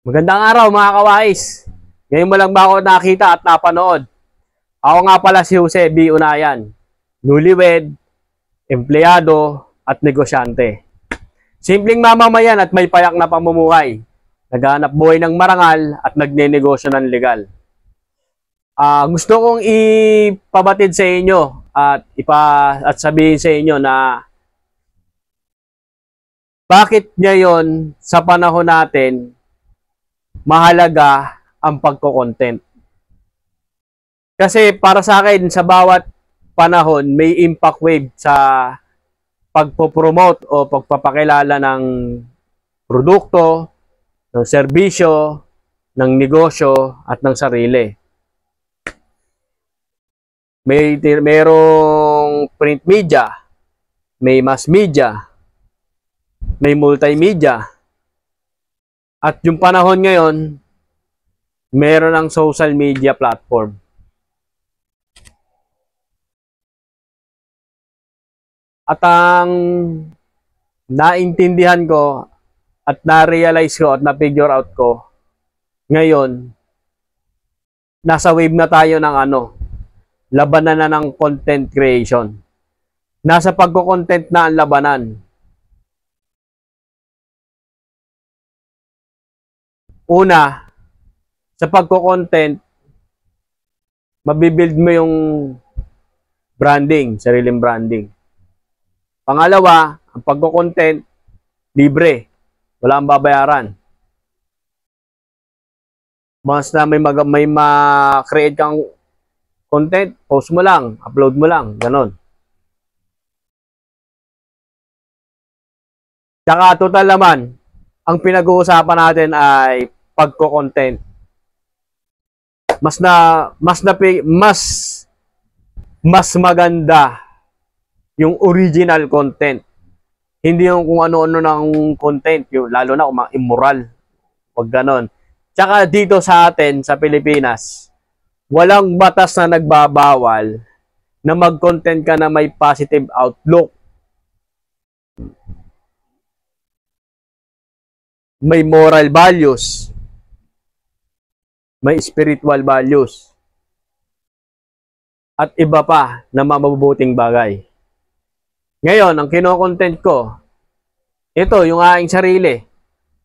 Magandang araw mga kawais. Ngayon mo lang ba ako nakita at napanood? Ako nga pala si Jose B. Unayan, newlywed, empleyado at negosyante. Simpleng mamamayan at may payak na pamumuhay. Naghahanap buhay ng marangal at nagnenegosyo ng legal. Gusto kong ipabatid sa inyo at sabihin sa inyo na bakit ngayon sa panahon natin mahalaga ang pagko-content. Kasi para sa akin, sa bawat panahon, may impact wave sa pagpo-promote o pagpapakilala ng produkto, ng serbisyo, ng negosyo, at ng sarili. Mayroong print media, may mass media, may multimedia, at yung panahon ngayon, meron ng social media platform. At ang naintindihan ko at na-realize ko at na-figure out ko, ngayon, nasa wave na tayo ng labanan na ng content creation. Nasa pagko-content na ang labanan. Una, sa pagko-content, mabibuild mo yung branding, sariling branding. Pangalawa, ang pagko-content, libre. Wala ang babayaran. Mas na may ma-create kang content, post mo lang, upload mo lang, ganon. Tsaka total naman, ang pinag-uusapan natin ay pagko-content. Mas maganda yung original content. Hindi yung kung ano-ano ng content, yung lalo na kung immoral. Wag ganon. Tsaka dito sa atin, sa Pilipinas, walang batas na nagbabawal na mag-content ka na may positive outlook. May moral values, may spiritual values, at iba pa na mabubuting bagay. Ngayon, ang kino-content ko, ito, yung aking sarili,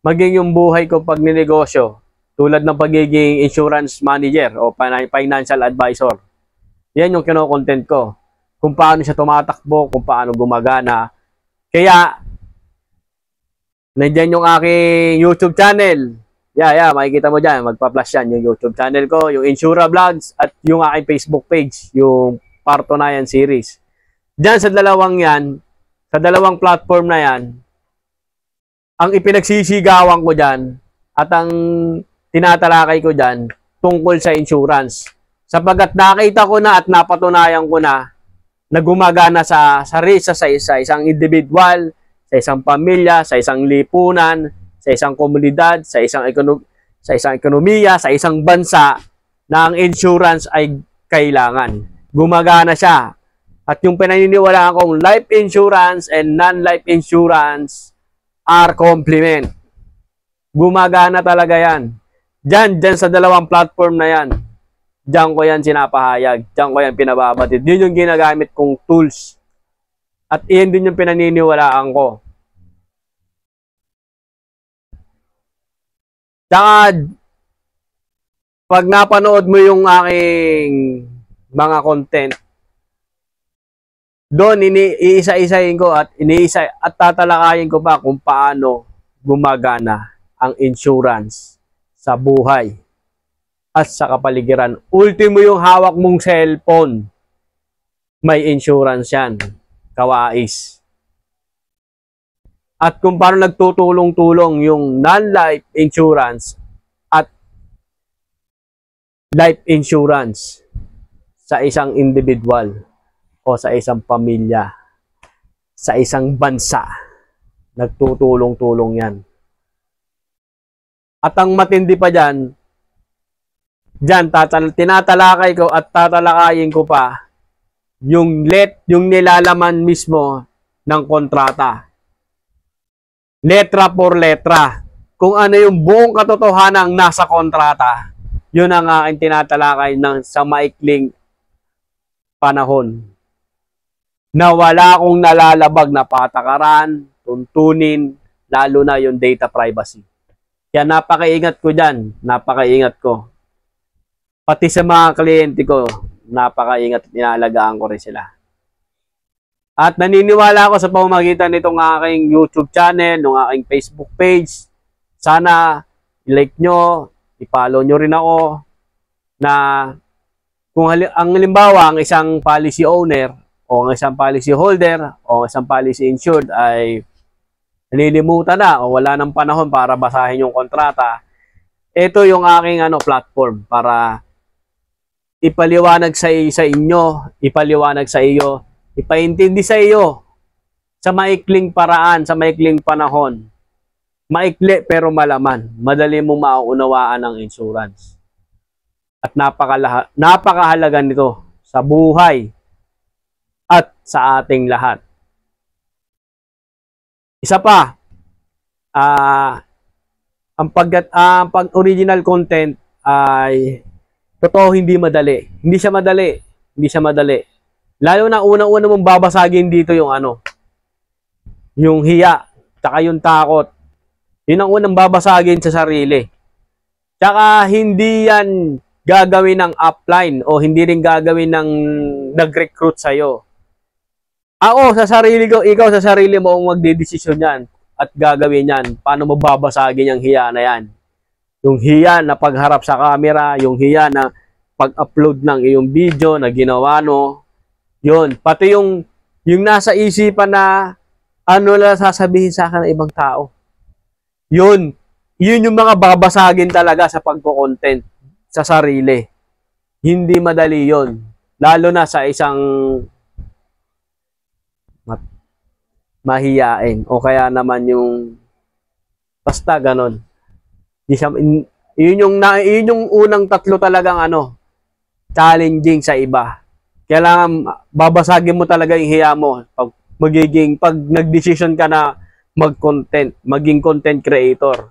maging yung buhay ko pag ninegosyo, tulad ng pagiging insurance manager o financial advisor. Yan yung kino-content ko. Kung paano siya tumatakbo, kung paano gumagana. Kaya, nandiyan yung aking YouTube channel. Makikita mo dyan. Magpa-flash yan. Yung YouTube channel ko, yung Insura Vlogs, at yung aking Facebook page, yung Partonayan series. Dyan sa dalawang platform na yan, ang ipinagsisigawan ko dyan, at ang tinatalakay ko dyan, tungkol sa insurance. Sapagkat nakita ko na at napatunayan ko na gumagana sa isang individual, sa isang pamilya, sa isang lipunan, sa isang komunidad, sa isang ekonomiya, sa isang bansa, na ang insurance ay kailangan. Gumagana siya. At yung pinaniniwalaan kong life insurance and non-life insurance are complement. Gumagana talaga yan. Diyan sa dalawang platform na yan. Diyan ko yan sinapahayag. Diyan ko yan pinababatid. Yun yung ginagamit kong tools. At iyan din yung pinaniniwalaan ko. Tsaka, pag napanood mo yung aking mga content, doon iisa-isahin ko at tatalakayin ko pa kung paano gumagana ang insurance sa buhay at sa kapaligiran. Ultimo yung hawak mong cellphone, may insurance yan, kawais. At kung paano nagtutulong-tulong yung non-life insurance at life insurance sa isang individual o sa isang pamilya, sa isang bansa, nagtutulong-tulong yan. At ang matindi pa dyan, tinatalakay ko at tatalakayin ko pa yung nilalaman mismo ng kontrata. Letra por letra. kung ano yung buong katotohanan nasa kontrata. Yun ang aking tinatalakay sa maikling panahon. Na wala akong nalalabag na patakaran, tuntunin, lalo na yung data privacy. Kaya napakaingat ko dyan, napakaingat ko. Pati sa mga kliyente ko, napakaingat at inalagaan ko rin sila. At naniniwala ako sa pamamagitan nitong aking YouTube channel, ng aking Facebook page. Sana i-like nyo, i-follow nyo rin ako na kung ang halimbawa, ang isang policy owner o ang isang policy holder o ang isang policy insured ay nalilimutan na o wala ng panahon para basahin yung kontrata, ito yung aking platform para ipaliwanag sa inyo, ipaliwanag sa iyo, ipaintindi sa iyo sa maikling paraan, sa maikling panahon. Maikli pero malaman, madali mo mauunawaan ang insurance. At napakahalaga nito sa buhay at sa ating lahat. Isa pa, ang pag-original content ay totoo hindi madali. Hindi siya madali. Lalo na unang-una mong babasagin dito yung yung hiya, tsaka yung takot. Yun ang unang babasagin sa sarili. Tsaka hindi yan gagawin ng upline o hindi rin gagawin ng nag-recruit sa'yo. Ako, sa sarili ko, ikaw sa sarili mo ang magdidesisyon yan at gagawin yan. Paano mo babasagin yung hiya na yan? Yung hiya na pagharap sa camera, yung hiya na pag-upload ng iyong video na ginawa no. Yun, pati yung nasa isipan na ano lang sasabihin sa akin ng ibang tao. Yun yung mga babasagin talaga sa pagko-content sa sarili. Hindi madali yun. Lalo na sa isang mahiyain o kaya naman yung basta ganon. Yun yung unang tatlo talagang challenging sa iba. Kailangan babasagin mo talaga yung hiya mo pag nag-decision ka na mag-content, maging content creator.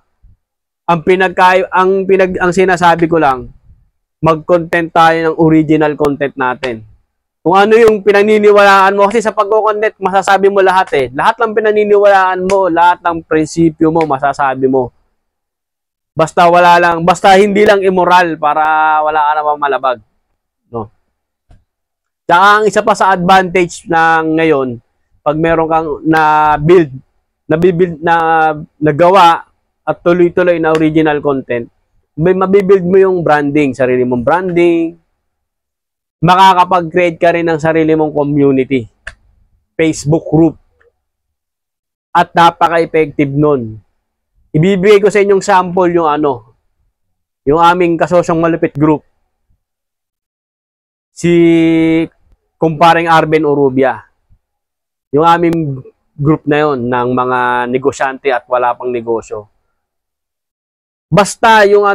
Ang sinasabi ko lang, mag-content tayo ng original content natin. Kung ano yung pinaniniwalaan mo, kasi sa pag-content, masasabi mo lahat eh. Lahat ng pinaniniwalaan mo, lahat ng prinsipyo mo, masasabi mo. Basta hindi lang immoral para wala ka namang malabag. No? Tsaka ang isa pa sa advantage ng ngayon, pag meron kang nagawa at tuloy-tuloy na original content, mabibuild mo yung branding, sarili mong branding, makakapag-create ka rin ng sarili mong community, Facebook group, at napaka-effective nun. Ibibigay ko sa inyong sample yung yung aming kasosyong malupit group, si Kumparing Arben Urubia. Yung aming group na yon ng mga negosyante at wala pang negosyo. Basta yung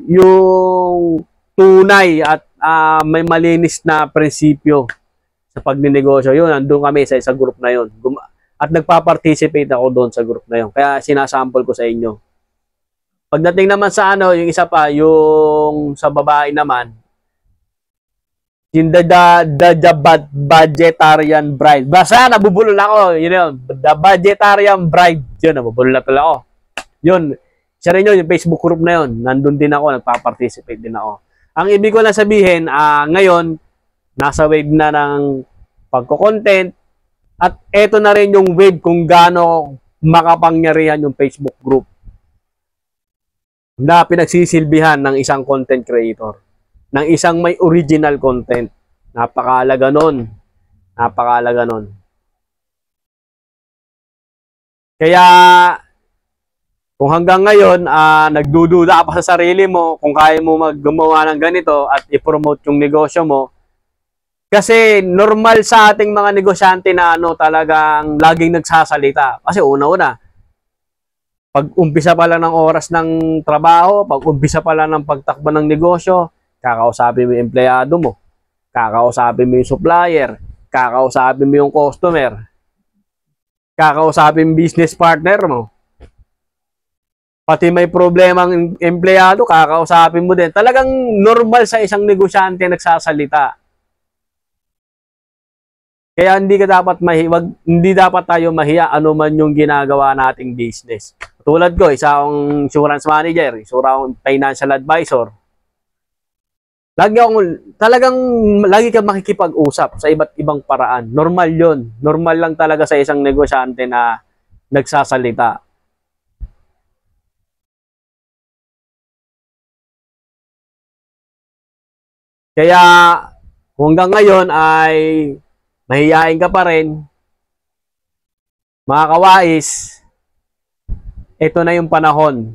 yung tunay at may malinis na prinsipyo sa pagninegosyo, yun, nandun kami sa group na yun. At nagpa-participate ako doon sa group na yun. Kaya sinasample ko sa inyo. Pagdating naman sa yung isa pa, yung sa babae naman, yung the budgetarian bride. Basta nabubulol ako. Yun. The budgetarian bride. Yun, nabubulol na pala ako. Yun. Siya rin yun, yung Facebook group na yun. Nandun din ako, nagpa-participate din ako. Ang ibig ko lang sabihin, ngayon, nasa wave na ng pagko-content at eto na rin yung wave kung gaano makapangyarihan yung Facebook group na pinagsisilbihan ng isang content creator, ng isang may original content. Napakahalaga nun. Napakahalaga nun. Kaya, kung hanggang ngayon, nagdududa ka pa sa sarili mo kung kaya mo gumawa ng ganito at i-promote yung negosyo mo, kasi normal sa ating mga negosyante na talagang laging nagsasalita. Kasi una-una, pag umpisa pa lang ng oras ng trabaho, pag umpisa pa lang ng pagtakbo ng negosyo, kakausapin mo yung empleyado mo, kakausapin mo yung supplier, kakausapin mo yung customer, kakausapin yung business partner mo. Pati may problemang empleyado, kakausapin mo din. Talagang normal sa isang negosyante nagsasalita. Kaya hindi dapat tayo mahiya ano man yung ginagawa nating business. Tulad ko, isa akong insurance manager, isa akong financial advisor. Lagi kang makikipag-usap sa iba't ibang paraan. Normal yun. Normal lang talaga sa isang negosyante na nagsasalita. Kaya hanggang ngayon ay mahihain ka pa rin, mga kawais, ito na yung panahon.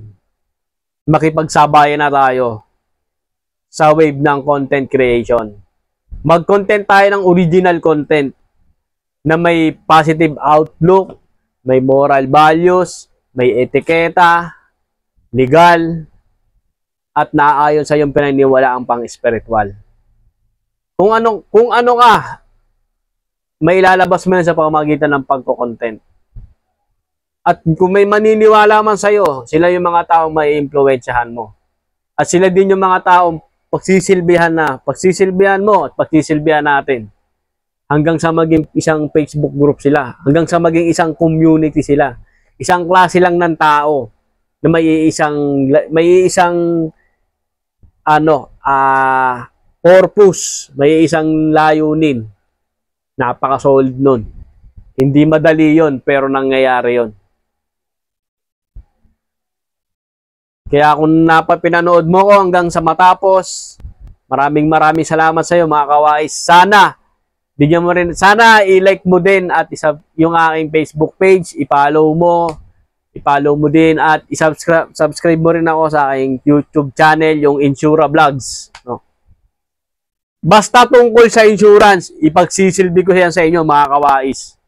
Makipagsabayan na tayo sa wave ng content creation. Mag-content tayo ng original content na may positive outlook, may moral values, may etiketa, legal, at naaayon sa iyong pinaniniwalaang pang-spiritual. Kung ano ka, may ilalabas mo yan sa pamamagitan ng pagko-content. At kung may maniniwala man sa'yo, sila yung mga taong may impluwensyahan mo. At sila din yung mga taong pagsisilbihan mo at pagsisilbihan natin. Hanggang sa maging isang Facebook group sila. Hanggang sa maging isang community sila. Isang klase lang ng tao na may isang purpose, may isang layunin. Napaka-solid nun. Hindi madali yon, pero nangyayari yon. Kaya kung pinanood mo ko hanggang sa matapos, maraming salamat sa iyo, mga kawais. Sana i-like mo din at yung aking Facebook page, i-follow mo din at i-subscribe mo rin ako sa aking YouTube channel, yung Insura Vlogs, no? Basta tungkol sa insurance, ipagsisilbi ko yan sa inyo, mga kawais.